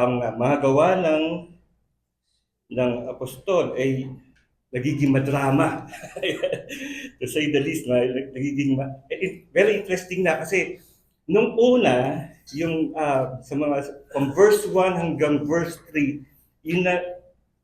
ang mga gawa ng apostol ay nagiging madrama. To say the least, nagiging very interesting na kasi nung una, yung sa mga from verse 1 hanggang verse 3, yun na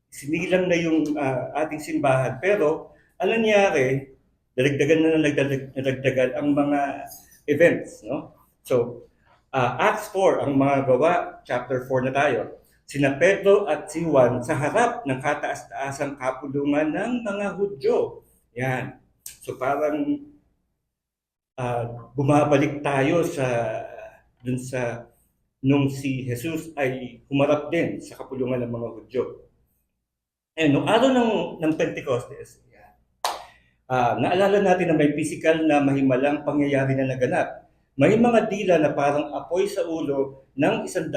sinilang na yung ating simbahan. Pero ano nangyari, nadagdagan ang mga events, no? So, Acts 4, ang mga gawa, chapter 4 na tayo. Sina Pedro at si Juan sa harap ng kataas-taasang kapulungan ng mga Hudyo. Yan. So parang bumabalik tayo dun sa nung si Jesus ay humarap din sa kapulungan ng mga Hudyo. Nung araw ng Pentecostes, naalala natin na may physical na mahimalang pangyayari na naganap. May mga dila na parang apoy sa ulo ng 120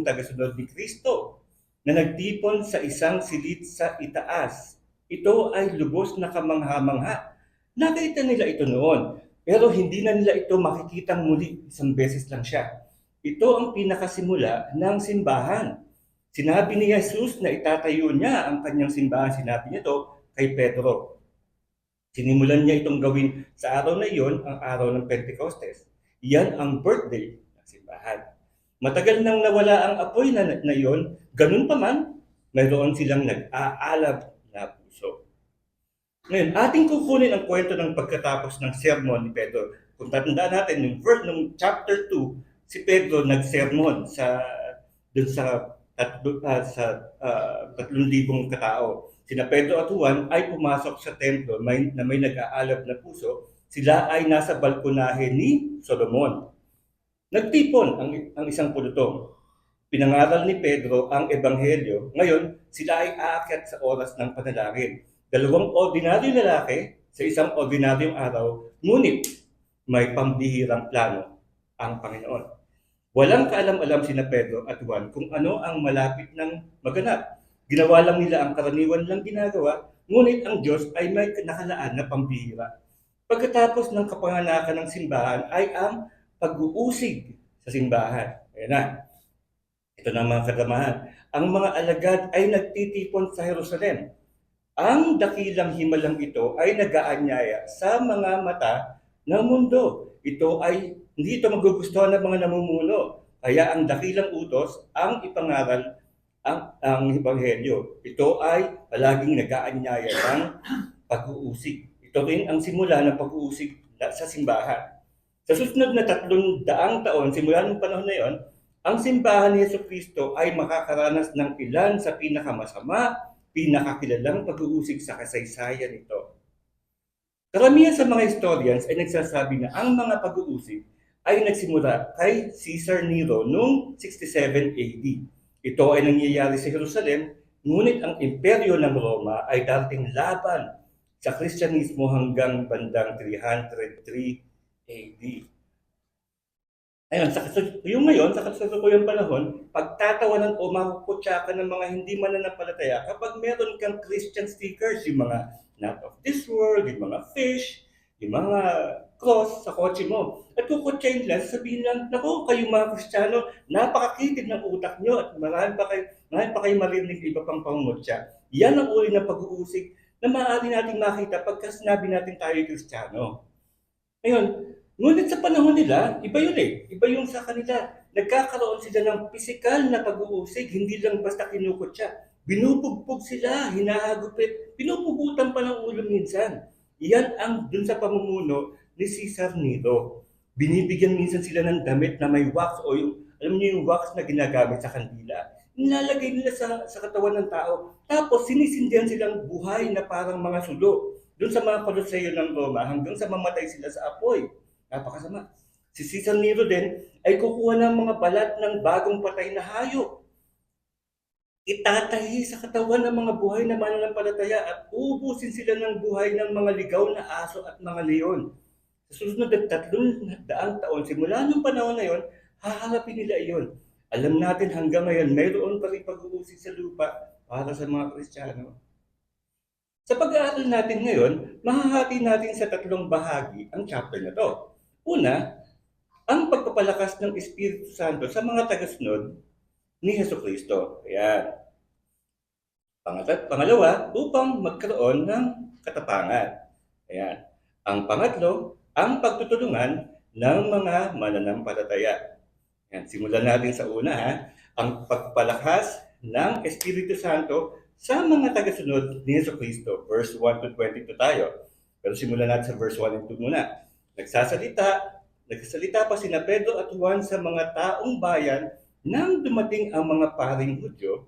tagasunod ni Kristo na nagtipon sa isang silid sa itaas. Ito ay lubos na kamangha-mangha. Nakita nila ito noon, pero hindi na nila ito makikitang muli, isang beses lang siya. Ito ang pinakasimula ng simbahan. Sinabi ni Jesus na itatayo niya ang kanyang simbahan. Sinabi niya ito kay Pedro. Sinimulan niya itong gawin sa araw na iyon, ang araw ng Pentecostes. Yan ang birthday ng simbahan. Matagal nang nawala ang apoy na iyon, ganun pa man, mayroon silang nag-aalab na puso. Ngayon, ating kukunin ang kwento ng pagkatapos ng sermon ni Pedro. Kung tatandaan natin, yung verse ng chapter 2, si Pedro nag-sermon dun sa 3,000 katao. Sina Pedro at Juan ay pumasok sa templo na may nag-aalab na puso. Sila ay nasa balkonahe ni Solomon. Nagtipon ang isang pulutong. Pinangaral ni Pedro ang ebanghelyo. Ngayon, sila ay aakyat sa oras ng panalangin. 2 ordinaryong lalaki sa isang ordinaryong araw, ngunit may pambihirang plano ang Panginoon. Walang kaalam-alam sina Pedro at Juan kung ano ang malapit ng maganap. Ginawa lang nila ang karaniwan lang ginagawa, ngunit ang Diyos ay may nakalaan na pambihira. Pagkatapos ng kapanganakan ng simbahan ay ang pag-uusig sa simbahan. Ayan na. Ito na mga kadamahan. Ang mga alagad ay nagtitipon sa Jerusalem. Ang dakilang himalang ito ay nag-aanyaya sa mga mata ng mundo. Ito ay hindi ito magugustuhan ng mga namumuno. Kaya ang dakilang utos ang ipangaral ang ebanghelyo. Ito ay palaging nag-aanyaya ng pag-uusig. Ito rin ang simula ng pag-uusig sa simbahan. Sa susunod na 300 taon, simula ng panahon na yon, ang simbahan ni Jesucristo ay makakaranas ng ilan sa pinakamasama, pinakakilalang pag-uusig sa kasaysayan nito. Karamihan sa mga historians ay nagsasabi na ang mga pag-uusig ay nagsimula kay Caesar Nero noong 67 AD. Ito ay nangyayari sa Jerusalem, ngunit ang imperyo ng Roma ay dating laban sa Kristyanismo hanggang bandang 303 AD. Ayun, sa kasalukuyang panahon, pagtatawanan o makukutsakan ng mga hindi mananampalataya kapag meron kang Christian stickers, yung mga not of this world, yung mga fish, yung mga cross sa kotse mo. At kukutsain lang, sabihin lang, naku, kayong mga Kristiyano, napakakitid ng utak nyo at marami pa kayo marinig iba pang pangungutya. Yan ang uri ng pag-uusig na maaari nating makita pagka sinabi natin tayo Kristiyano. Ngayon, ngunit sa panahon nila, iba yun eh. Iba yung sa kanila. Nagkakaroon sila ng pisikal na pag-uusig, hindi lang basta kinukutya. Binubugbog sila, hinahagupit, pinupugutan pa ng ulo minsan. Iyan ang dun sa pamumuno ni Caesar Nero. Binibigyan minsan sila ng damit na may wax o yung, alam niyo yung wax na ginagamit sa kandila. Nilalagay nila sa katawan ng tao. Tapos sinisindihan silang buhay na parang mga sulo. Doon sa mga koloseo ng Roma hanggang sa mamatay sila sa apoy. Napakasama. Si Caesar Nero din ay kukuha ng mga balat ng bagong patay na hayop. Itatahi sa katawan ng mga buhay na mananampalataya at uubusin sila ng buhay ng mga ligaw na aso at mga leon. Sa susunod na 300 taon, simula ng panahon na yon, haharapin nila iyon. Alam natin hanggang ngayon, mayroon pa rin pag-uusig sa lupa para sa mga Kristiyano. Sa pag-aaral natin ngayon, mahahati natin sa 3 bahagi ang chapter na to. Una, ang pagpapalakas ng Espiritu Santo sa mga tagasunod ni Hesukristo. Ayan. Pangalawa, upang magkaroon ng katapangan. Ayan. Ang pangatlo, ang pagtutulungan ng mga mananampalataya. Ayan. Simulan natin sa una, ha? Ang pagpalakas ng Espiritu Santo sa mga tagasunod ni Jesucristo. Verse 1 to 22 tayo. Pero simulan natin sa verse 1 and 2 muna. Nagsasalita pa sina Pedro at Juan sa mga taong bayan nang dumating ang mga paring Hudyo,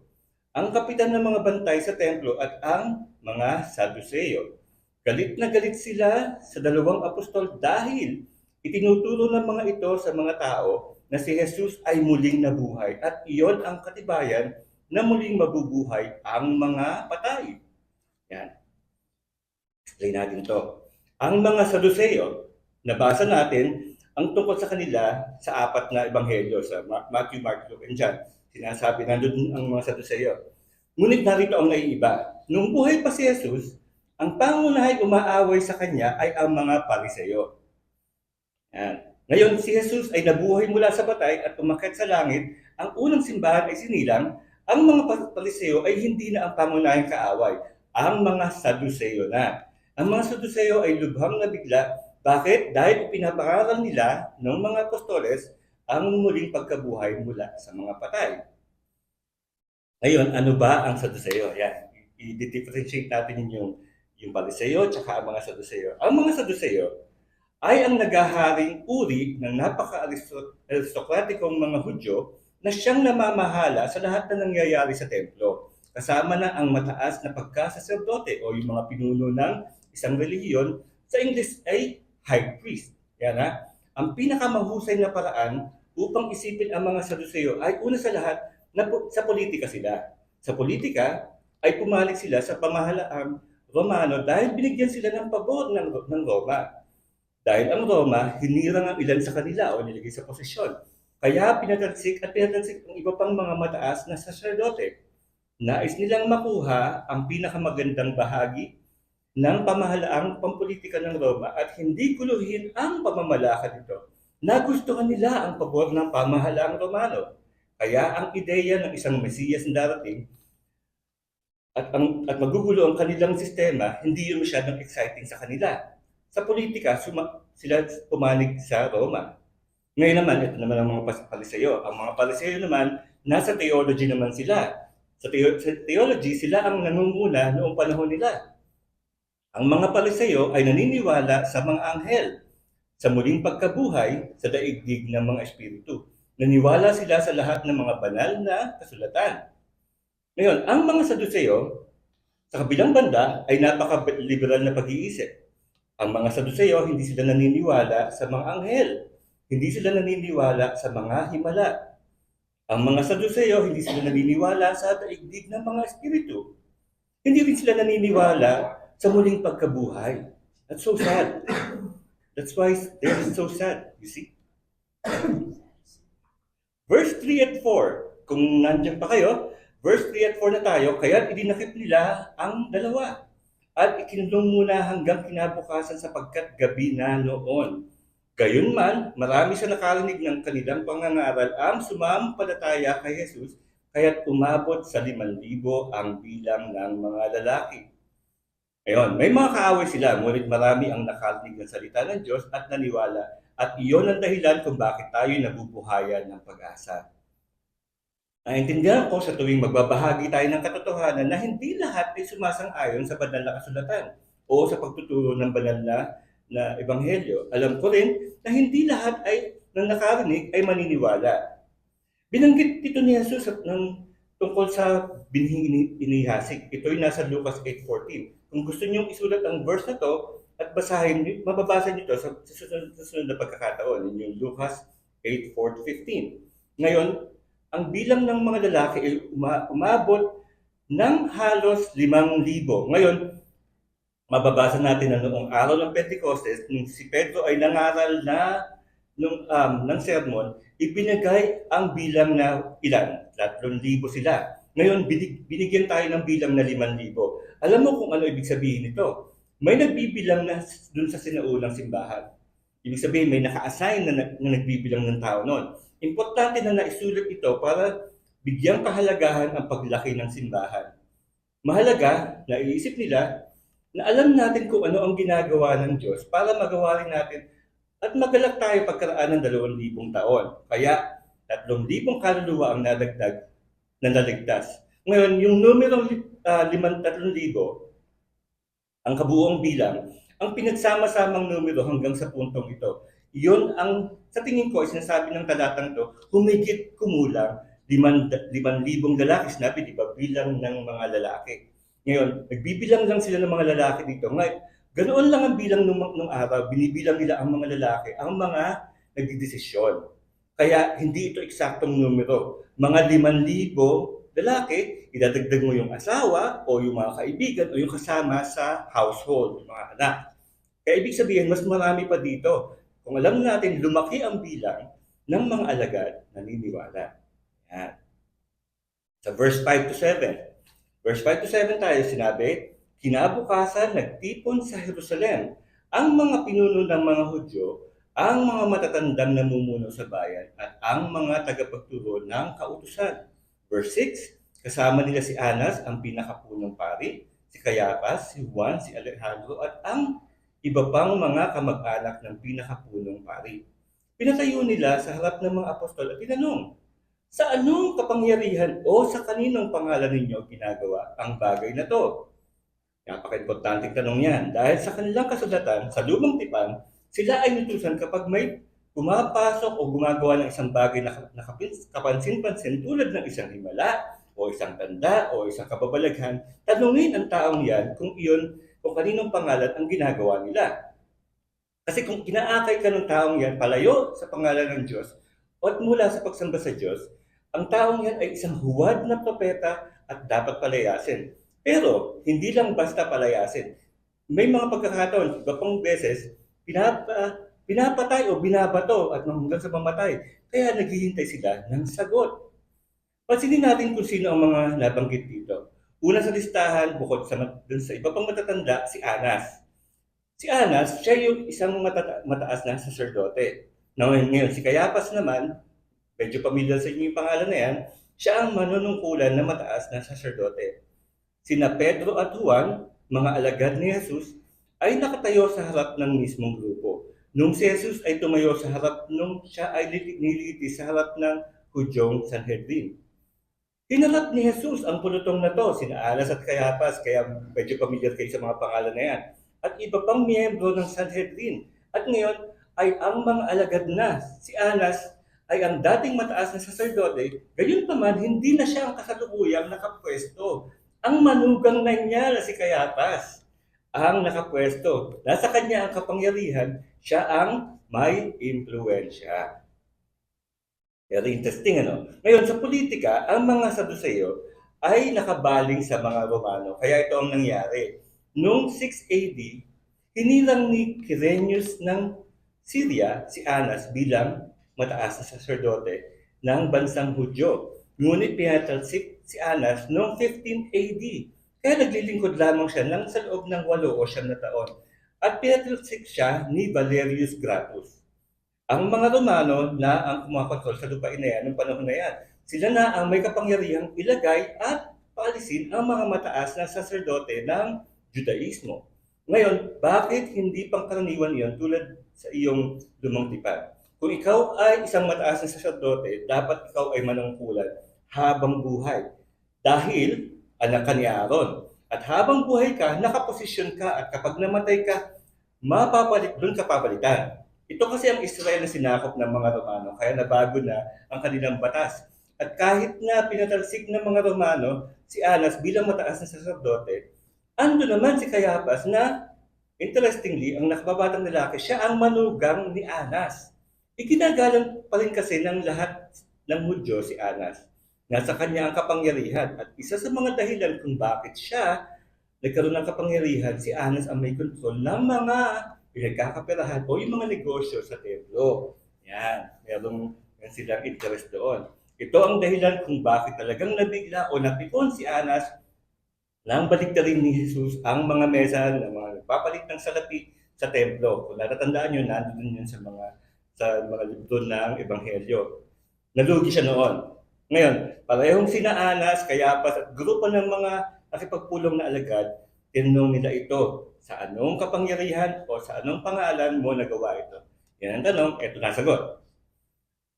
ang kapitan ng mga bantay sa templo at ang mga Saduceo. Galit na galit sila sa dalawang apostol dahil itinuturo ng mga ito sa mga tao na si Jesus ay muling nabuhay at iyon ang katibayan na muling mabubuhay ang mga patay. Yan. Explain natin to. Ang mga Saduceo, nabasa natin ang tungkol sa kanila sa apat na ebanghelyo sa Matthew, Mark, Luke, and John. Sinasabi nandun ang mga Saduceo. Ngunit narito ang naiiba. Nung buhay pa si Jesus, ang pangunahing umaaway sa kanya ay ang mga Pariseo. Yan. Ngayon, si Jesus ay nabuhay mula sa patay at umakyat sa langit. Ang unang simbahan ay sinilang. Ang mga Pariseo ay hindi na ang pangunahing kaaway. Ang mga Saduceo na. Ang mga Saduceo ay lubhang nabigla. Bakit? Dahil ipinapangaral nila ng mga apostoles ang muling pagkabuhay mula sa mga patay. Ngayon, ano ba ang Saduceo? Yan. I-differentiate natin yung Pariseo at ang mga Saduceo. Ang mga Saduceo ay ang naghaharing uri ng napaka-aristokratikong mga Hudyo na siyang namamahala sa lahat na nangyayari sa templo. Kasama na ang mataas na pagkasaserdote o yung mga pinuno ng isang relihiyon, sa English ay high priest. Yan, ha? Ang pinakamahusay na paraan upang isipin ang mga Saduceo ay una sa lahat na sa politika sila. Sa politika ay pumalig sila sa pamahalaang Romano dahil binigyan sila ng pabor ng Roma. Dahil ang Roma, hinirang ang ilan sa kanila o nilagay sa posisyon. Kaya pinatalsik ang iba pang mga mataas na saserdote. Nais nilang makuha ang pinakamagandang bahagi ng pamahalaang pampolitika ng Roma at hindi guluhin ang pamamalakad nito. Nagustuhan nila ang pabor ng pamahalaang Romano. Kaya ang ideya ng isang Mesiyas na darating at magugulo ang kanilang sistema, hindi yun masyadong exciting sa kanila. Sa politika, sila pumanig sa Roma. Ngayon naman, ito naman ang mga Pariseo. Ang mga Pariseo naman, nasa theology naman sila. Sa theology, sila ang nangunguna noong panahon nila. Ang mga Pariseo ay naniniwala sa mga anghel, sa muling pagkabuhay, sa daigdig ng mga espiritu. Naniwala sila sa lahat ng mga banal na kasulatan. Ngayon, ang mga Saduceo, sa kabilang banda, ay napaka-liberal na pag-iisip. Ang mga Saduceo, hindi sila naniniwala sa mga anghel. Hindi sila naniniwala sa mga himala. Ang mga Saduceo, hindi sila naniniwala sa daigdig ng mga espiritu. Hindi rin sila naniniwala sa muling pagkabuhay. That's so sad. That's why they're so sad, you see? Verse 3 at 4, kung nandiyan pa kayo, verse 3 at 4 na tayo, kaya idinakip nila ang dalawa at ikinulong muna hanggang kinabukasan sapagkat gabi na noon. Gayunman, marami sa nakarinig ng kanilang pangangaral ang sumampalataya kay Jesus, kaya't umabot sa 5,000 ang bilang ng mga lalaki. Ayun, may mga kaaway sila, ngunit marami ang nakarinig ng salita ng Diyos at naniwala. At iyon ang dahilan kung bakit tayo nabubuhayan ng pag-asa. Naintindihan ko sa tuwing magbabahagi tayo ng katotohanan na hindi lahat ay sumasang-ayon sa banal na kasulatan o sa pagtuturo ng banal na ebanghelyo. Alam ko rin na hindi lahat ay ng nakarinig ay maniniwala. Binanggit ito ni Jesus tungkol sa binhing inihasik. Ito ay nasa Lucas 8:14. Kung gusto niyong isulat ang verse na to, at basahin, mababasa niyo ito sa susunod na pagkakataon, yung Lucas 8:4-15. Ngayon, ang bilang ng mga lalaki ay umabot ng halos 5,000. Ngayon, mababasa natin na noong araw ng Pentecostes, nung si Pedro ay nangaral ng sermon, ibinigay ang bilang na ilan? 3,000 sila. Ngayon, binigyan tayo ng bilang na 5,000. Alam mo kung ano ibig sabihin nito? May nagbibilang na dun sa sinaunang simbahan. Ibig sabihin, may naka-assign na nagbibilang ng tao noon. Importante na naisulat ito para bigyang kahalagahan ang paglaki ng simbahan. Mahalaga na iisip nila na alam natin kung ano ang ginagawa ng Diyos para magawa rin natin at magalak tayo pagkaraan ng 2,000 taon. Kaya 3,000 kaluluwa ang nadagdag na naligtas. Ngayon, yung numerong 3,000, ang kabuuang bilang, ang pinagsama-samang numero hanggang sa puntong ito, iyon ang, sa tingin ko, sinasabi ng talatang to, humigit kumulang 5,000 lalaki. Sinabi, di ba, bilang ng mga lalaki. Ngayon, nagbibilang lang sila ng mga lalaki dito. Ngayon, ganoon lang ang bilang nung araw, binibilang nila ang mga lalaki, ang mga nagdidesisyon. Kaya hindi ito eksaktong numero. Mga 5,000 lalaki, idadagdag mo yung asawa o yung mga kaibigan o yung kasama sa household, yung mga anak. Kaya ibig sabihin, mas marami pa dito. Kung alam natin, lumaki ang bilang ng mga alagad naniniwala. Yan. Sa verse 5 to 7. Verse 5 to 7 tayo sinabi, kinabukasan nagtipon sa Jerusalem ang mga pinuno ng mga Hudyo, ang mga matatandang namumuno sa bayan at ang mga tagapagturo ng kautusan. Verse 6, kasama nila si Anas, ang pinakapunong pari, si Cayapas, si Juan, si Alejandro, at ang iba pang mga kamag-anak ng pinakapunong pari. Pinatayo nila sa harap ng mga apostol at tinanong, sa anong kapangyarihan o sa kaninong pangalan ninyo ginagawa ang bagay na to? Napaka-importanting tanong yan. Dahil sa kanilang kasulatan, sa lumang tipan, sila ay nutusan kapag may pumapasok o gumagawa ng isang bagay na kapansin-pansin tulad ng isang himala o isang tanda o isang kababalaghan, tanungin ang taong yan kung kaninong pangalan ang ginagawa nila. Kasi kung kinaakay ka ng taong yan palayo sa pangalan ng Diyos at mula sa pagsamba sa Diyos, ang taong yan ay isang huwad na propeta at dapat palayasin. Pero hindi lang basta palayasin. May mga pagkakataon, iba pang beses, pinapatay o binabato at hanggang sa mamatay. Kaya naghihintay sila ng sagot. Pansinin natin kung sino ang mga nabanggit dito. Una sa listahan, bukod sa iba pang matatanda, si Anas. Si Anas, siya yung isang mataas na saserdote. Ngayon, si Cayapas naman, medyo pamilyar sa inyo yung pangalan na yan, siya ang manunungkulan na mataas na saserdote. Sina Pedro at Juan, mga alagad ni Jesus, ay nakatayo sa harap ng mismong grupo. Nung si Jesus ay tumayo sa harap nung siya ay nilitis sa harap ng Hudyong Sanhedrin. Hinarap ni Jesus ang pulutong na to, sina Anas at Cayapas, kaya medyo pamilyar kayo sa mga pangalan na yan, at iba pang miyembro ng Sanhedrin. At ngayon ay ang mga alagad na. Si Anas ay ang dating mataas na saserdote, gayon paman hindi na siya ang kasalukuyang nakapwesto. Ang manugang na niya na si Cayapas ang nakapwesto. Nasa kanya ang kapangyarihan, siya ang may impluensya. Very interesting, ano? Ngayon, sa politika, ang mga Saduceo ay nakabaling sa mga Romano. Kaya ito ang nangyari. Noong 6 AD, hinilang ni Quirinius ng Syria si Anas bilang mataas na saserdote ng bansang Hudyo. Ngunit pinatalsik si Anas noong 15 AD. Kaya naglilingkod lamang siya ng sa loob ng 8 o 9 na taon. At pinatalsik siya ni Valerius Gratus. Ang mga Romano na ang kumakontrol sa lupain na yan, ng panahon na yan, sila na ang may kapangyarihang ilagay at paalisin ang mga mataas na saserdote ng Judaismo. Ngayon, bakit hindi pangkaraniwan yan tulad sa iyong lumang tipan? Kung ikaw ay isang mataas na saserdote, dapat ikaw ay manungkulan habang buhay. Dahil anak ka ni Aaron. At habang buhay ka, nakaposisyon ka at kapag namatay ka, doon ka papalitan. Ito kasi ang Israel na sinakop ng mga Romano, kaya nabago na ang kanilang batas. At kahit na pinatalsik ng mga Romano, si Anas bilang mataas na saserdote, ando naman si Cayapas na, interestingly, ang nakababatang lalaki, siya ang manugang ni Anas. Iginagalang pa rin kasi ng lahat ng Hudyo si Anas. Nasa kanya ang kapangyarihan at isa sa mga dahilan kung bakit siya nagkaroon ng kapangyarihan, si Anas ang may kontrol ng mga pinagkakaperahan o yung mga negosyo sa templo. Yan, merong silang interest doon. Ito ang dahilan kung bakit talagang nabigla o napikon si Anas nang baliktarin ni Jesus ang mga mesa ng mga nagpapalit ng salapi sa templo. Kung natatandaan nyo, nandun yun sa mga libro ng Ebanghelyo. Nalugi siya noon. Ngayon, parehong sina Anas, Kayapas at grupo ng mga nakipagpulong na alagad, tinanong nila ito, sa anong kapangyarihan o sa anong pangalan mo nagawa ito? Yan ang tanong, ito nasagot.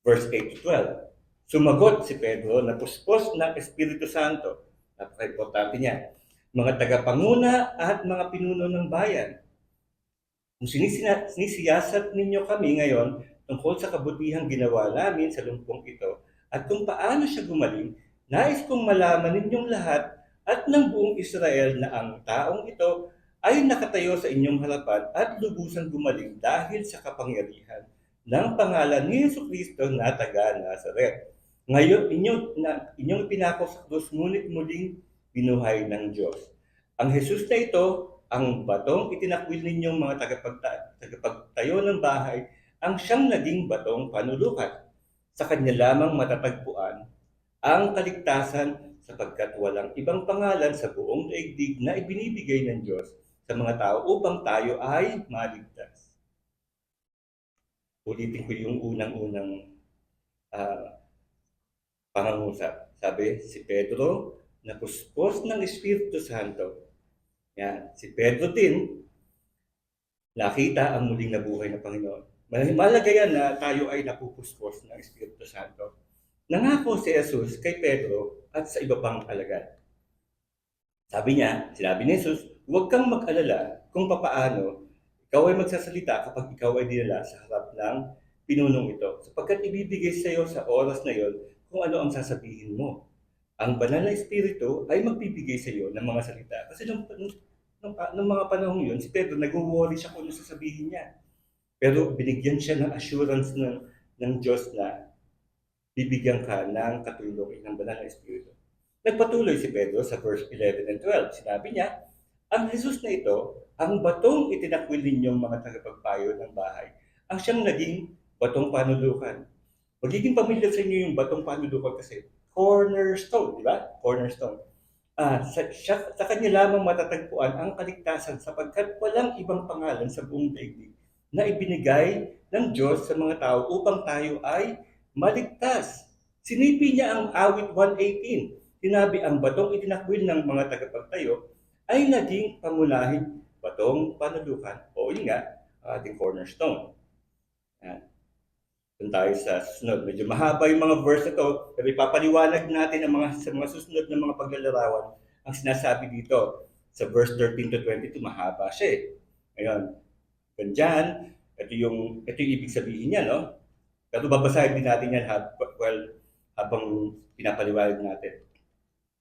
Verse 8 to 12. Sumagot si Pedro na puspos ng Espiritu Santo. Napaka-importante niya. Mga tagapanguna at mga pinuno ng bayan. Kung sinisiyasat ninyo kami ngayon tungkol sa kabutihang ginawa namin sa lumpong ito at kung paano siya gumaling, nais kong malaman ninyong lahat at ng buong Israel na ang taong ito ay nakatayo sa inyong harapan at lubusang gumaling dahil sa kapangyarihan ng pangalan ni Jesucristo na taga Nazaret. Ngayon, inyong ipinako sa krus, ngunit muling binuhay ng Diyos. Ang Jesus na ito, ang batong itinakwil ninyong mga tagapagtayo ng bahay, ang siyang naging batong panulukan. Sa kanya lamang matatagpuan ang kaligtasan sapagkat walang ibang pangalan sa buong daigdig na ibinibigay ng Diyos sa mga tao upang tayo ay maligtas. Ulitin ko yung unang-unang pangangusap. Sabi, si Pedro, napuspos ng Espiritu Santo. Yan. Si Pedro din, nakita ang muling nabuhay na Panginoon. Mahalaga yan na tayo ay napupuspos ng Espiritu Santo. Nangako si Jesus kay Pedro at sa iba pang alagad. Sinabi ni Jesus, huwag kang mag-alala kung papaano ikaw ay magsasalita kapag ikaw ay dinala sa harap ng pinunong ito, sapagkat ibibigay sa iyo sa oras na yon kung ano ang sasabihin mo. Ang banal na Espiritu ay magbibigay sa iyo ng mga salita. Kasi nung mga panahon yun, si Pedro nag-worry siya kung ano sasabihin niya. Pero binigyan siya ng assurance ng Diyos na bibigyan ka ng katulong ng banal na Espiritu. Nagpatuloy si Pedro sa verse 11 and 12. Sinabi niya, ang Jesus na ito, ang batong itinakwil ninyong mga tagapagpayo ng bahay, ang siyang naging batong panulukan. Magiging pamilyar sa inyo yung batong panulukan kasi cornerstone, di ba? Cornerstone. Sa kanya lamang matatagpuan ang kaligtasan sapagkat walang ibang pangalan sa buong daigdig na ibinigay ng Diyos sa mga tao upang tayo ay maligtas. Sinipi niya ang awit 118. Sinabi ang batong itinakwil ng mga tagapagtayo ay naging pangunahing batong panulukan. O yun nga, ating cornerstone. Yan. Doon tayo sa susunod. Medyo mahaba yung mga verse ito, pero ipapaliwanag natin sa mga susunod na mga paglalarawan ang sinasabi dito. Sa verse 13 to 22, mahaba siya eh. Ngayon, ganyan, ito yung ibig sabihin niya, no? Pero babasahin din natin yan habang pinapaliwanag natin.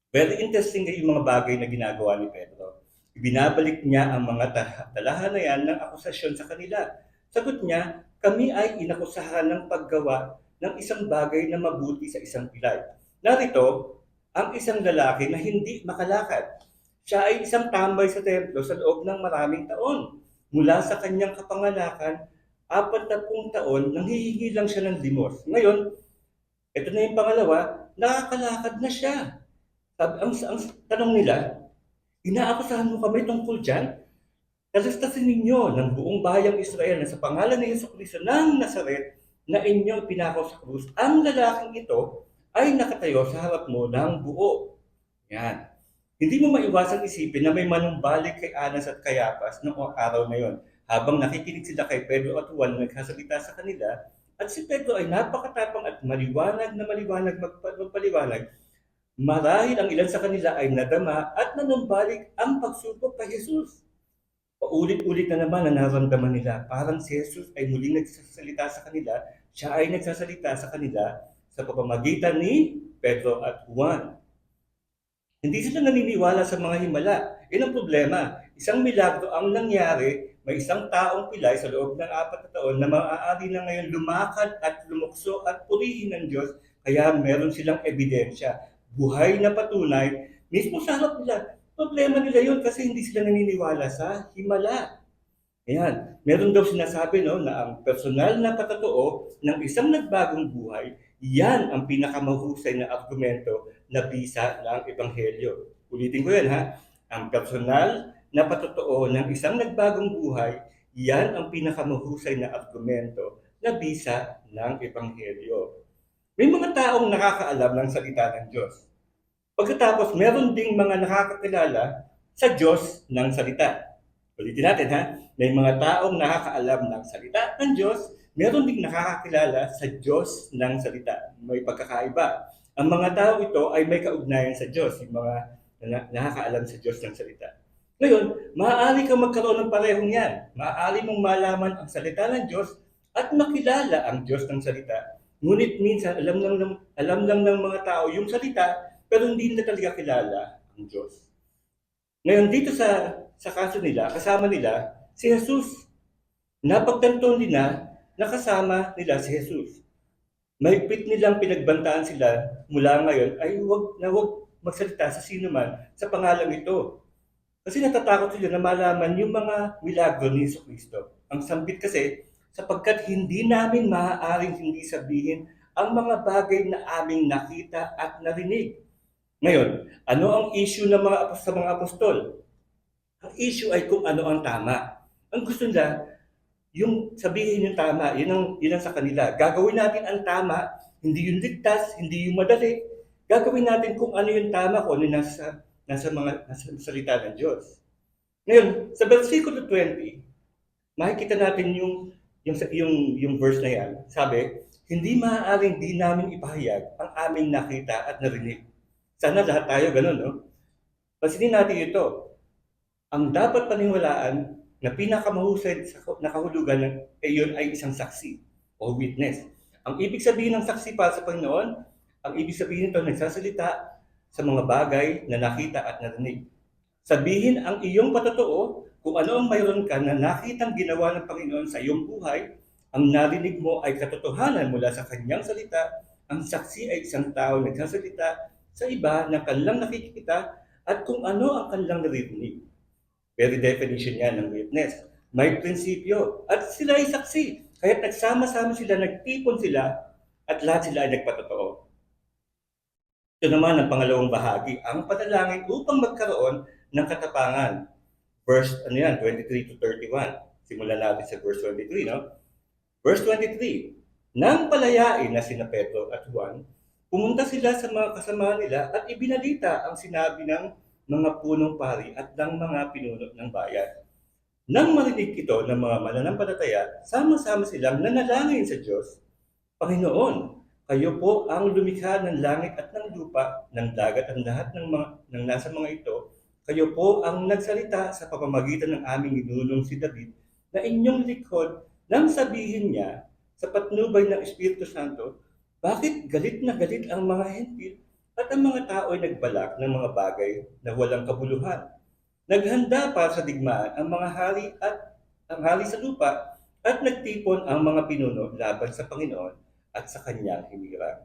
Very interesting yung mga bagay na ginagawa ni Pedro. Ibinabalik niya ang mga talahanayan ng akusasyon sa kanila. Sagot niya, kami ay inakusahan ng paggawa ng isang bagay na mabuti sa isang pilay. Narito, ang isang lalaki na hindi makalakad. Siya ay isang tambay sa templo sa loob ng maraming taon. Mula sa kanyang kapanganakan, 40 taon, nanghihingi lang siya ng limos. Ngayon, ito na yung pangalawa, nakakalakad na siya. Ang tanong nila, inaakusahan mo kami tungkol dyan? Kalastasin ninyo ng buong bayang Israel na sa pangalan ni Jesucristo ng Nazaret na inyong pinako sa krus, ang lalaking ito ay nakatayo sa harap mo ng buo. Yan. Hindi mo maiwasang isipin na may manumbalik kay Anas at Kayapas noong araw na yon. Habang nakikinig sila kay Pedro at Juan na nagsasalita sa kanila, at si Pedro ay napakatapang at maliwanag magpaliwanag, marahil ang ilan sa kanila ay nadama at nanumbalik ang pagsubok kay Jesus. Paulit-ulit na naman na naramdaman nila, parang si Jesus ay muling nagsasalita sa kanila, siya ay nagsasalita sa kanila sa pamamagitan ni Pedro at Juan. Hindi sila naniniwala sa mga himala. Yan ang problema. Isang milagro ang nangyari, may isang taong pilay sa loob ng 4 na taon na maaari na ngayon lumakad at lumukso at purihin ng Diyos, kaya meron silang ebidensya. Buhay na patunay, mismo sa harap nila. Problema nila yun kasi hindi sila naniniwala sa himala. Ayan, meron daw sinasabi na ang personal na patotoo ng isang nagbagong buhay, yan ang pinakamahusay na argumento na bisa ng Ebanghelyo. Ulitin ko yan ha, ang personal na patotoo ng isang nagbagong buhay, yan ang pinakamahusay na argumento na bisa ng Ebanghelyo. May mga taong nakakaalam ng salita ng Diyos. Pagkatapos, meron ding mga nakakakilala sa Diyos ng salita. Ulitin natin ha, may mga taong nakakaalam ng salita ng Diyos, meron ding nakakakilala sa Diyos ng salita. May pagkakaiba. Ang mga tao ito ay may kaugnayan sa Diyos, yung mga nakakaalam sa Diyos ng salita. Ngayon, maaari kang magkaroon ng parehong yan. Maaari mong malaman ang salita ng Diyos at makilala ang Diyos ng salita. Ngunit minsan, alam lang ng mga tao yung salita, pero hindi nila talaga kilala ang Diyos. Ngayon, dito sa kaso nila, kasama nila si Jesus. Napagtanto nila na kasama nila si Jesus. Mahigpit nilang pinagbantaan sila mula ngayon ay huwag magsalita sa sino man sa pangalang ito. Kasi natatakot sila na malaman yung mga milagro ni Jesucristo. Ang sambit kasi, sapagkat hindi namin maaaring hindi sabihin ang mga bagay na aming nakita at narinig. Ngayon, ano ang issue ng sa mga apostol? Ang issue ay kung ano ang tama. Ang gusto nila, yung sabihin yung tama, yun ang sa kanila. Gagawin natin ang tama, hindi yung ligtas, hindi yung madali. Gagawin natin kung ano yung tama, kung ano nasa salita ng Diyos. Ngayon, sa versikulo 20, makikita natin yung verse na yan. Sabi, hindi maaaring di namin ipahayag ang aming nakita at narinig. Sana lahat tayo ganun, no? Pansinin natin ito. Ang dapat paniwalaan na pinakamahusay sa nakahulugan yun ay isang saksi o witness. Ang ibig sabihin ng saksi para sa Panginoon, ang ibig sabihin nito nagsasalita sa mga bagay na nakita at narinig. Sabihin ang iyong patotoo kung ano ang mayroon ka na nakitang ginawa ng Panginoon sa iyong buhay, ang narinig mo ay katotohanan mula sa kanyang salita, ang saksi ay isang tao nagsasalita sa iba na kanilang nakikita at kung ano ang kanilang naririnig. Very definition yan ng witness. May prinsipyo at sila ay saksi. Kaya nagsama-sama sila, nagtipon sila at lahat sila ay nagpatotoo. Ito naman ang pangalawang bahagi, ang panalangin upang magkaroon ng katapangan. Verse 23 to 31. Simulan natin sa verse 23, no? Verse 23. Nang palayain na sina Pedro at Juan, pumunta sila sa mga kasama nila at ibinalita ang sinabi ng mga punong pari at ng mga pinuno ng bayan. Nang marinig ito ng mga mananampalataya, sama-sama silang nanalangin sa Diyos, Panginoon, kayo po ang lumikha ng langit at ng lupa, ng dagat at lahat ng nasa mga ito. Kayo po ang nagsalita sa pamamagitan ng aming ginunong si David na inyong likod nang sabihin niya sa patnubay ng Espiritu Santo, bakit galit na galit ang mga hentil at ang mga tao ay nagbalak ng mga bagay na walang kabuluhan. Naghanda para sa digmaan ang mga hari at ang hari sa lupa at nagtipon ang mga pinuno laban sa Panginoon at sa kanyang hinirang.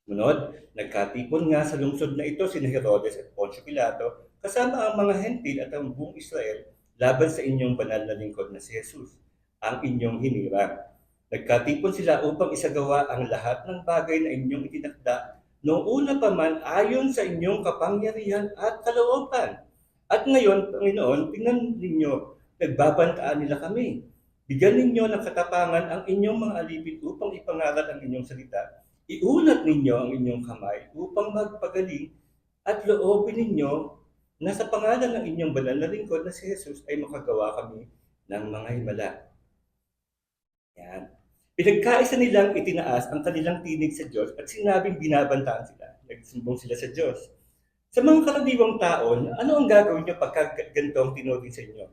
Munod, nagkatipon nga sa lungsod na ito sina Herodes at Poncio Pilato kasama ang mga hentil at ang buong Israel laban sa inyong banal na lingkod na si Jesus, ang inyong hinirang. Nagkatipon sila upang isagawa ang lahat ng bagay na inyong itinakda noong una pa man ayon sa inyong kapangyarihan at kalooban. At ngayon, Panginoon, tingnan ninyo, nagbabantaan nila kami. Bigyan ninyo ng katapangan ang inyong mga alipin upang ipangaral ang inyong salita. Iunat ninyo ang inyong kamay upang magpagaling at loobin ninyo na sa pangalan ng inyong banal na lingkod na si Jesus ay makagawa kami ng mga himala. Yan. Pinagkaisa nilang itinaas ang kanilang tinig sa Diyos at sinabing binabantaan sila. Nagsumbong sila sa Diyos. Sa mga karaniwang taon, ano ang gagawin nyo pagka ganito ang tinuring sa inyo?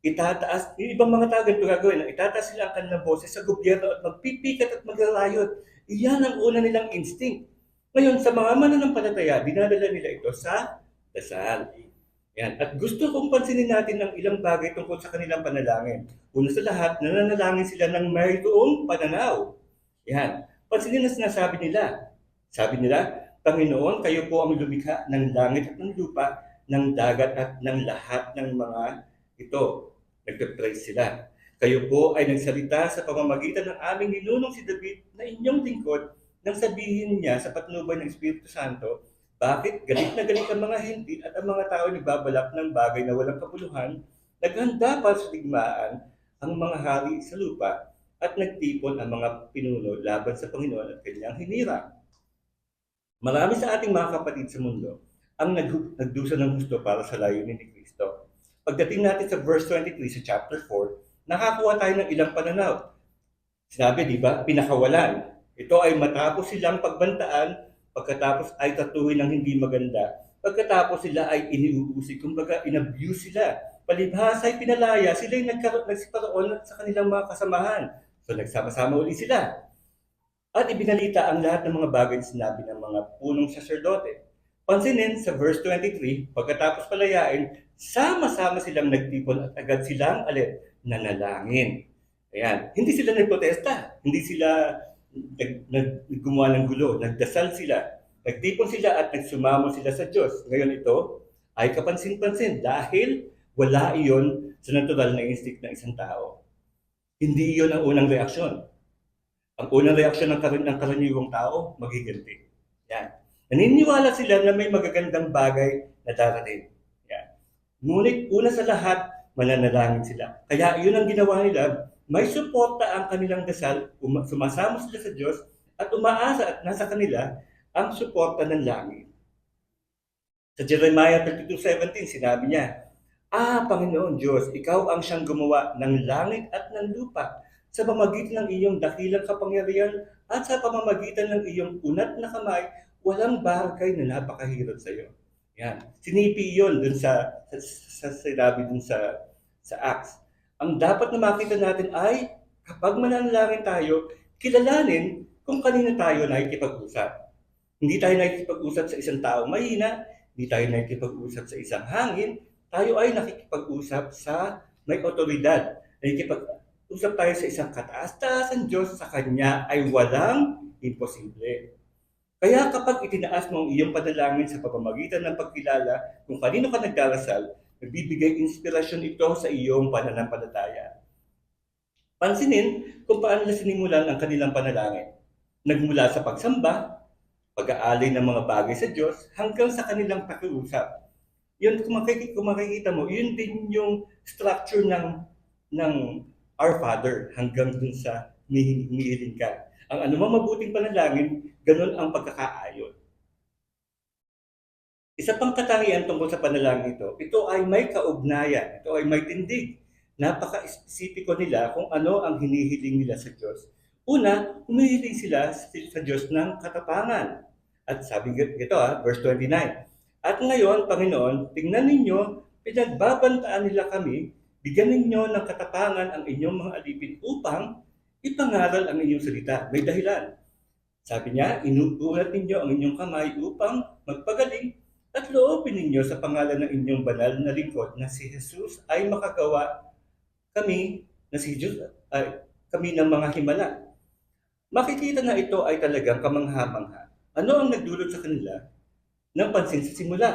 Itataas, yung ibang mga tao ganito gagawin, itataas sila ang kanilang boses sa gobyerno at magpipikat at magrarayot. Iyan ang una nilang instinct. Ngayon, sa mga mananampalataya, dinadala nila ito sa dasal. Yan. At gusto kong pansinin natin ang ilang bagay tungkol sa kanilang panalangin. Una sa lahat, nananalangin sila ng mayroong pananaw. Yan. Pansinin na sinasabi nila. Sabi nila, Panginoon, kayo po ang lumikha ng langit at ng lupa, ng dagat at ng lahat ng mga ito. Nagpe-praise sila. Kayo po ay nagsalita sa pamamagitan ng aming ninunong si David na inyong lingkod nang sabihin niya sa patnubay ng Espiritu Santo, bakit galit na galit ang mga hentil at ang mga tao nagbabalak ng bagay na walang kabuluhan, naghanda para sa digmaan ang mga hari sa lupa at nagtipon ang mga pinuno laban sa Panginoon at kanyang hinirang. Marami sa ating mga kapatid sa mundo ang nagdusa ng gusto para sa layunin ni Kristo. Pagdating natin sa verse 23 sa chapter 4, nakakuha tayo ng ilang pananaw. Sinabi, di ba, pinakawalan. Ito ay matapos silang pagbantaan, pagkatapos ay tatuhin ng hindi maganda, pagkatapos sila ay iniuusig, kumbaga inabuse sila. Palibhasa ay pinalaya, sila ay nagsiparoon sa kanilang mga kasamahan. So nagsama-sama uli sila. At ibinalita ang lahat ng mga bagay na sinabi ng mga punong saserdote. Pansinin sa verse 23, pagkatapos palayain, sama-sama silang nagtipon at agad silang nanalangin. Ayan. Hindi sila nagprotesta. Hindi sila gumawa ng gulo. Nagdasal sila. Nagtipon sila at nagsumamo sila sa Diyos. Ngayon ito ay kapansin-pansin dahil wala iyon sa natural na instinct ng isang tao. Hindi iyon ang unang reaksyon. Ang unang reaksyon ng karaniwang tao, magiganti. Yan. Naniniwala sila na may magagandang bagay na darating. Yan. Ngunit una sa lahat, mananalangin sila. Kaya yun ang ginawa nila, may suporta ang kanilang dasal, sumasama sila sa Diyos, at umaasa at nasa kanila ang suporta ng langit. Sa Jeremiah 32:17, sinabi niya, Panginoon Diyos, Ikaw ang siyang gumawa ng langit at ng lupa sa pamamagitan ng iyong dakilang kapangyarihan at sa pamamagitan ng iyong unat na kamay, walang bagay na napakahirap sa iyo. Yan. Sinipi yun dun sa sinabi dun sa Acts. Ang dapat na makita natin ay kapag mananalangin tayo, kilalanin kung kanina tayo nakikipag-usap. Hindi tayo nakikipag-usap sa isang tao mahina, hindi tayo nakikipag-usap sa isang hangin, tayo ay nakikipag-usap sa may otoridad. Nakikipag-usap tayo sa isang kataas-taasan Diyos, sa Kanya ay walang imposible. Kaya kapag itinaas mo ang iyong panalangin sa pamamagitan ng pagkilala kung kanino ka nagdarasal, nagbibigay inspirasyon ito sa iyong pananampalataya. Pansinin kung paano na sinimulan ang kanilang panalangin. Nagmula sa pagsamba, pag-aalay ng mga bagay sa Diyos, hanggang sa kanilang pakiusap. Yun, kung makikita mo, yun din yung structure ng Our Father hanggang dun sa humihiling ka. Ang anumang mabuting panalangin, ganun ang pagkakaayon. Isa pang katangian tungkol sa panalangin ito ay may kaugnayan, ito ay may tindig. Napaka-espesipiko nila kung ano ang hinihiling nila sa Diyos. Una, humihiling sila sa Diyos ng katapangan. At sabi ito, verse 29, At ngayon, Panginoon, tingnan ninyo, pinagbabantaan nila kami, bigyan ninyo ng katapangan ang inyong mga alipin upang ipangaral ang inyong salita. May dahilan. Sabi niya, inuulat ninyo ang inyong kamay upang magpagaling at loobin ninyo sa pangalan ng inyong banal na lingkod na si Jesus ay makagawa kami ng mga himala. Makikita na ito ay talagang kamangha-mangha. Ano ang nagdulot sa kanila ng pansin sa simula?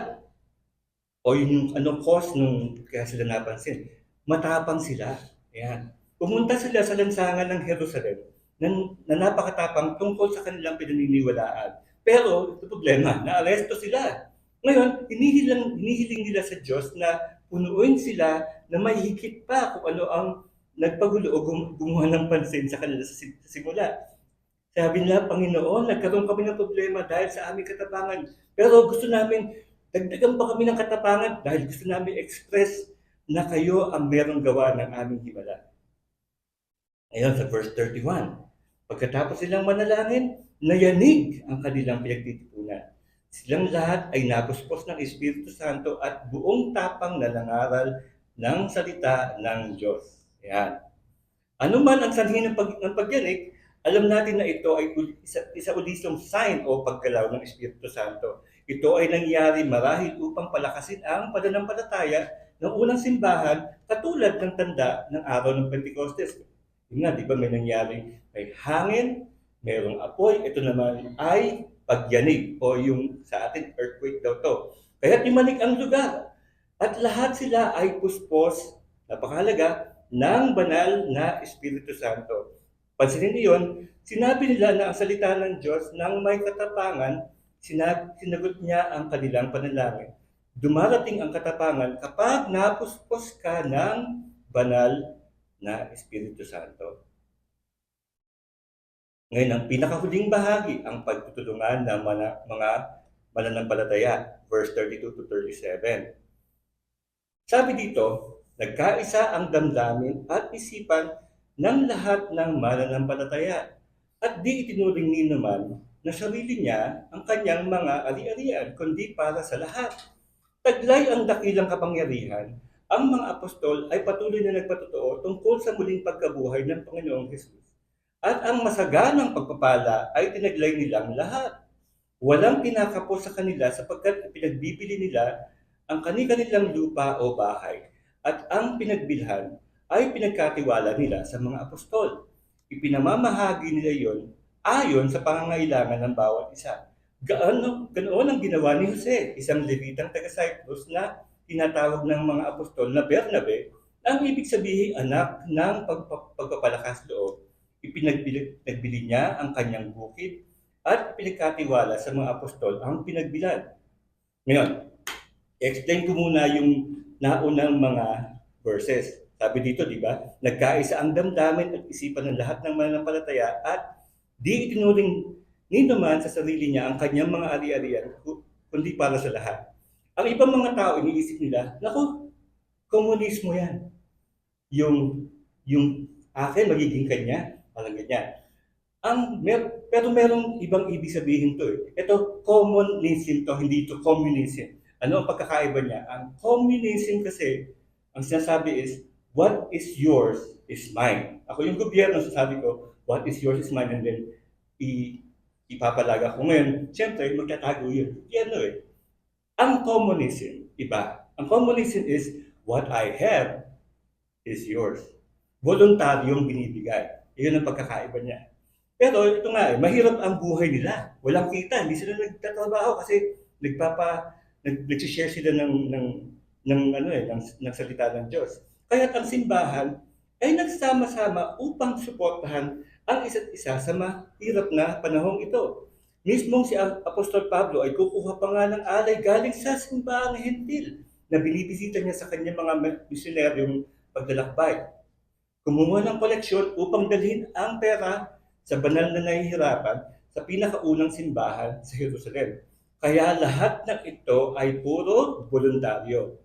O yun yung cause nung kaya sila napansin? Matapang sila. Ayan. Pumunta sila sa lansangan ng Jerusalem na napakatapang tungkol sa kanilang pinaniniwalaan. Pero, ito problema, naaresto sila. Ngayon, hinihiling nila sa Diyos na punuin sila na may higit pa kung ano ang nagpagulo o gumawa ng pansin sa kanila sa simula. Sabi nila, Panginoon, nagkaroon kami ng problema dahil sa aming katapangan. Pero gusto namin, dagdagan pa kami ng katapangan dahil gusto namin express na kayo ang merong gawa ng aming himala. Ngayon sa verse 31, pagkatapos silang manalangin, nayanig ang kanilang pinagtitipunan. Silang lahat ay napuspos ng Espiritu Santo at buong tapang na nangaral ng salita ng Diyos. Yan. Ano man ang sanhi ng pagyanig, alam natin na ito ay isa ulisong sign o paggalaw ng Espiritu Santo. Ito ay nangyari marahil upang palakasin ang pananampalataya ng unang simbahan katulad ng tanda ng araw ng Pentecostes. Yun nga, di ba may nangyari, may hangin, mayroong apoy, ito naman ay pagyanig o yung sa atin earthquake daw to. Kaya timanig ang lugar at lahat sila ay puspos, napakahalaga, ng banal na Espiritu Santo. Pansinin niyo yun, sinabi nila na ang salita ng Diyos nang may katapangan, sinagot niya ang kanilang panalangin. Dumarating ang katapangan kapag napuspos ka ng banal na Espiritu Santo. Ngayon, ang pinakahuling bahagi, ang pagtutulungan ng mga mananampalataya, verse 32 to 37. Sabi dito, nagkaisa ang damdamin at isipan ng lahat ng mananampalataya at di itinuring ni naman na sarili niya ang kanyang mga ari-arian, kundi para sa lahat. Taglay ang dakilang kapangyarihan, ang mga apostol ay patuloy na nagpatotoo tungkol sa muling pagkabuhay ng Panginoong Hesus. At ang masaganang pagpapala ay tinaglay nilang lahat. Walang kinakapos sa kanila sapagkat pinagbibili nila ang kanilang lupa o bahay at ang pinagbilhan ay pinagkatiwala nila sa mga apostol. Ipinamamahagi nila yon ayon sa pangangailangan ng bawat isa. Ganoon ang ginawa ni Jose, isang Levitang taga-Cyprus na tinatawag ng mga apostol na Bernabe, ang ibig sabihin anak ng pagpapalakas loob. Ipinagbili niya ang kanyang bukid at pinagkatiwala sa mga apostol ang pinagbilad. Ngayon, explain ko muna yung naunang mga verses. Sabi dito, di ba? Nagkaisa ang damdamin at isipan ng lahat ng mananampalataya at di itinuring ni naman sa sarili niya ang kanyang mga ari-arian, kundi para sa lahat. Ang ibang mga tao, iniisip nila, naku, komunismo yan. Yung akin, magiging kanya, parang ganyan. Pero merong ibang ibig sabihin to eh. Ito, communism to, hindi to communism. Ano ang pagkakaiba niya? Ang communism kasi, ang sinasabi is, what is yours is mine. Ako yung gobyerno, sasabi ko, what is yours is mine, and then ipapalaga ko ngayon. Siyempre, magtatago yun. Yan eh. Ang communism, iba. Ang communism is, what I have is yours. Voluntaryong binibigay. Iyon ang pagkakaiba niya. Pero ito nga eh, mahirap ang buhay nila. Walang kita, hindi sila nagtatrabaho kasi nagsishare sila ng salita ng Diyos. Kaya ang simbahan ay nagsama-sama upang suportahan ang isa't isa sa mahirap na panahong ito. Mismong si Apostol Pablo ay kukuha pa nga ng alay galing sa simbahang hentil na binibisita niya sa kanyang mga misionaryong paglalakbay. Kumuha ng koleksyon upang dalhin ang pera sa banal na nahihirapan sa pinakaunang simbahan sa Jerusalem. Kaya lahat ng ito ay puro voluntaryo.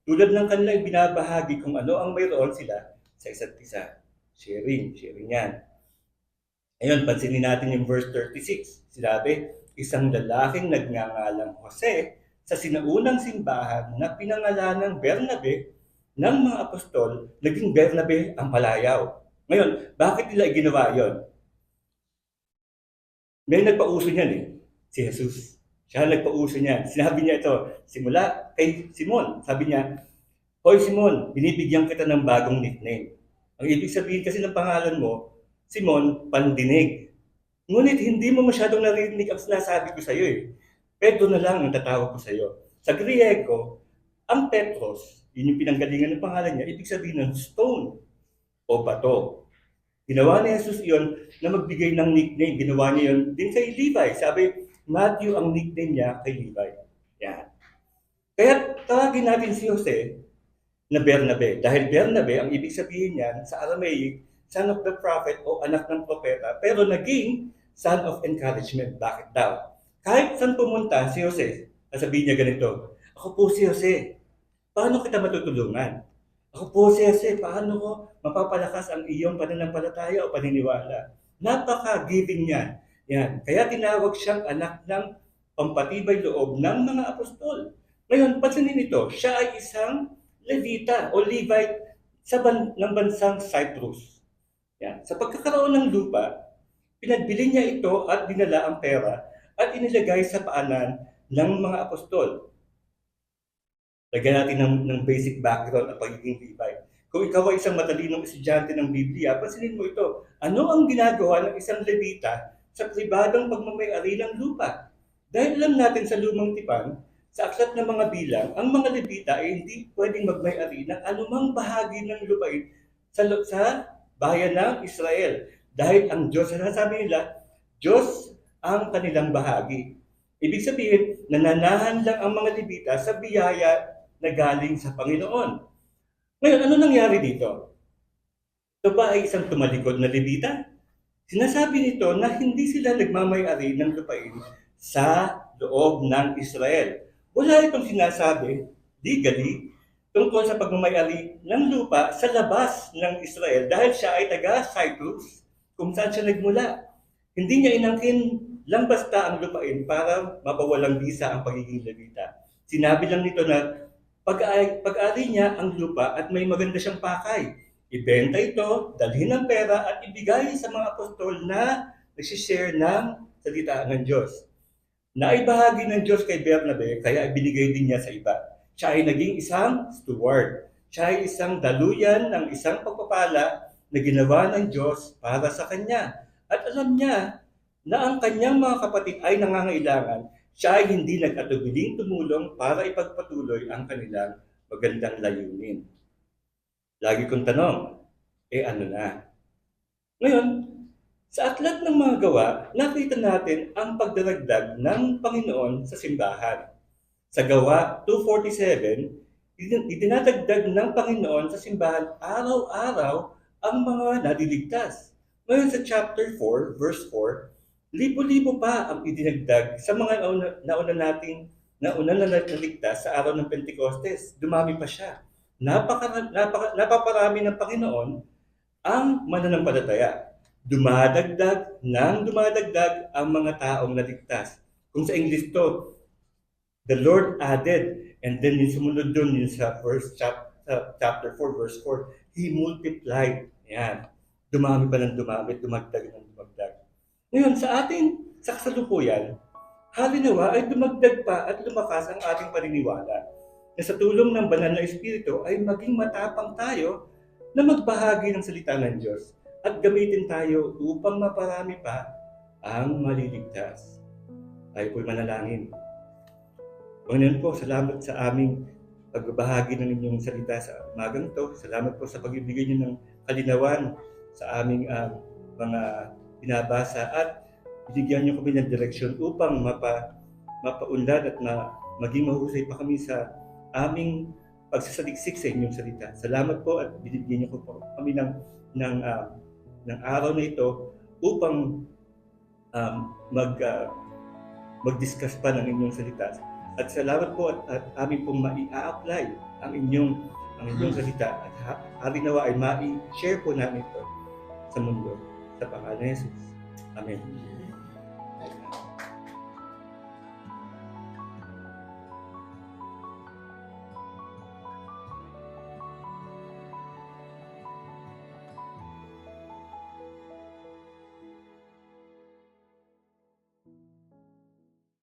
Tulad ng kanilang binabahagi kung ano ang mayroon sila sa isa't isa. Sharing yan. Ayun, pansinin natin yung verse 36. Sinabi, isang lalaking nagngangalang Jose sa sinaunang simbahan na pinangalan ng Bernabe ng mga apostol, naging Bernabe ang palayaw. Ngayon, bakit nila ginawa yon? May nagpauso niyan eh, si Jesus. Siya nagpauso niyan. Sinabi niya ito, simula kay Simon. Sabi niya, Hoy Simon, binibigyan kita ng bagong nickname. Ang ibig sabihin kasi ng pangalan mo, Simon, pandinig. Ngunit hindi mo masyadong narinig ang sinasabi ko sa iyo eh. Pedro na lang ang tatawag ko sa iyo. Sa Griego, ang Petros, yun yung pinanggalingan ng pangalan niya, ibig sabihin ng stone o bato. Ginawa ni Jesus iyon na magbigay ng nickname. Ginawa niya yun din kay Levi. Sabi, Matthew ang nickname niya kay Levi. Yan. Kaya tawagin natin si Jose na Bernabe. Dahil Bernabe, ang ibig sabihin niyan sa Aramaic, son of the prophet o anak ng propeta, pero naging son of encouragement. Bakit daw? Kahit saan pumunta si Jose, sabihin niya ganito, ako po si Jose, paano kita matutulungan? Ako po si Jose, paano ko mapapalakas ang iyong pananampalataya o paniniwala? Napaka-giving niya. Yan. Kaya tinawag siyang anak ng pampatibay loob ng mga apostol. Ngayon, pansinin ito, siya ay isang Levita o Levite ng bansang Cyprus. Yan. Sa pagkakaroon ng lupa, pinagbili niya ito at dinala ang pera at inilagay sa paanan ng mga apostol. Lagyan natin ng basic background ng pagiging Levite. Kung ikaw ay isang matalinong estudyante ng Biblia, pansinin mo ito. Ano ang ginagawa ng isang Levita sa pribadong pagmamay-ari ng lupa? Dahil alam natin sa lumang tipan, sa aklat ng mga bilang, ang mga Levita ay hindi pwedeng magmay-ari ng anumang bahagi ng lupain sa bayan ng Israel. Dahil ang Diyos, sabi nila, Diyos ang kanilang bahagi. Ibig sabihin, nananahan lang ang mga Levita sa biyaya na galing sa Panginoon. Ngayon, ano nangyari dito? Ito ba ay isang tumalikod na Levita? Sinasabi nito na hindi sila nagmamay-ari ng lupain sa loob ng Israel. Wala itong sinasabi legally tungkol sa pagmamay-ari ng lupa sa labas ng Israel dahil siya ay taga Cyprus kung saan siya nagmula. Hindi niya inangkin lang basta ang lupain para mapawalang bisa ang pagiging Levita. Sinabi lang nito na pag-ari niya ang lupa at may maganda siyang pakay. Ibenta ito, dalhin ng pera at ibigay sa mga apostol na nagsishare ng salita ng Diyos. Naibahagi ng Diyos kay Bernabe, kaya ibinigay din niya sa iba. Siya ay naging isang steward. Siya ay isang daluyan ng isang pagpapala na ginawa ng Diyos para sa kanya. At alam niya na ang kanyang mga kapatid ay nangangailangan. Siya ay hindi nag-atubiling tumulong para ipagpatuloy ang kanilang magandang layunin. Lagi kong tanong, ano na? Ngayon, sa aklat ng mga gawa, nakita natin ang pagdaragdag ng Panginoon sa simbahan. Sa gawa 2:47, idinadagdag ng Panginoon sa simbahan araw-araw ang mga naliligtas. Ngayon sa chapter 4, verse 4, libo-libo pa ang idinagdag sa mga nauna na naligtas sa araw ng Pentecostes. Dumami pa siya. Napaparami ng Panginoon ang mananampalataya. Dumadagdag ang mga taong naligtas. Kung sa English to, the Lord added, and then yung sumunod dun, yung sa chapter 4, verse 4, He multiplied. Yan. Dumami pa ng dumami, dumagdag ng dumagdag. Ngayon, sa kasalukuyan, halinawa ay dumagdag pa at lumakas ang ating paniniwala na sa tulong ng banal na Espiritu ay maging matapang tayo na magbahagi ng salita ng Diyos at gamitin tayo upang maparami pa ang maliligtas. Tayo po'y manalangin. Panginoon po, salamat sa aming pagbabahagi ng inyong salita sa umagang to. Salamat po sa pagbibigay niyo ng kalinawan sa aming mga binabasa at binigyan niyo kami ng direksyon upang mapaunlad at maging mahusay pa kami sa aming pagsasaliksik sa inyong salita. Salamat po at binigyan niyo po kami ng araw na ito upang mag-discuss pa ng inyong salita. At salamat po at amin pong mai-apply ang inyong salita at harinawa ay mai-share po namin ito sa mundo. Sa pangalan ni Jesus. Amen.